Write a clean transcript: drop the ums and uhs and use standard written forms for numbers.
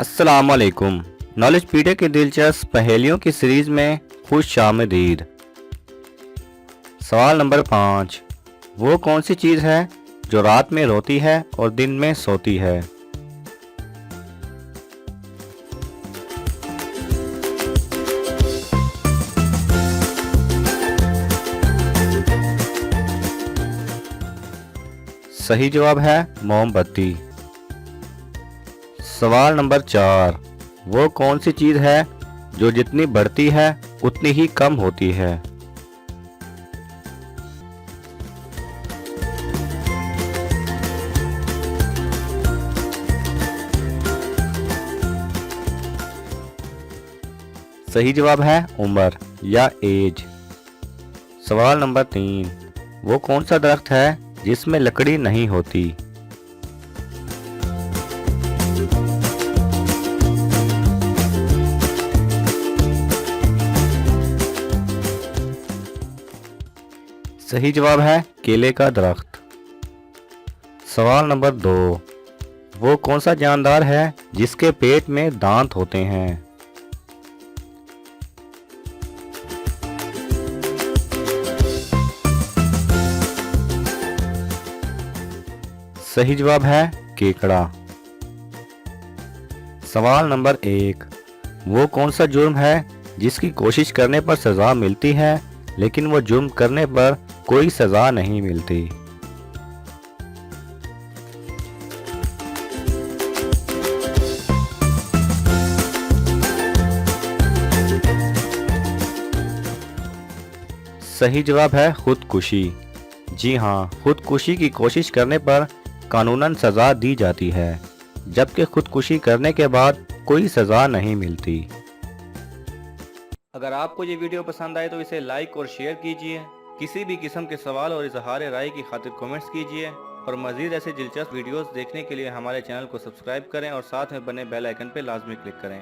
अस्सलामुअलैकुम। नॉलेज पीडिया की दिलचस्प पहेलियों की सीरीज में खुश आमदीद। सवाल नंबर 5। वो कौन सी चीज़ है जो रात में रोती है और दिन में सोती है? सही जवाब है मोमबत्ती। सवाल नंबर 4। वो कौन सी चीज़ है जो जितनी बढ़ती है उतनी ही कम होती है? सही जवाब है उम्र या एज। सवाल नंबर 3। वो कौन सा दरख्त है जिसमें लकड़ी नहीं होती? सही जवाब है केले का दरख्त। सवाल नंबर 2। वो कौन सा जानदार है जिसके पेट में दांत होते हैं? सही जवाब है केकड़ा। सवाल नंबर 1। वो कौन सा जुर्म है जिसकी कोशिश करने पर सज़ा मिलती है लेकिन वो जुर्म करने पर कोई सज़ा नहीं मिलती? सही जवाब है खुदकुशी। जी हाँ, खुदकुशी की कोशिश करने पर कानूनन सज़ा दी जाती है, जबकि खुदकुशी करने के बाद कोई सज़ा नहीं मिलती। अगर आपको ये वीडियो पसंद आए तो इसे लाइक और शेयर कीजिए। किसी भी किस्म के सवाल और इजहार राय की खातिर कमेंट्स कीजिए और मज़ीद ऐसे दिलचस्प वीडियोस देखने के लिए हमारे चैनल को सब्सक्राइब करें और साथ में बने बेल आइकन पर लाजमी क्लिक करें।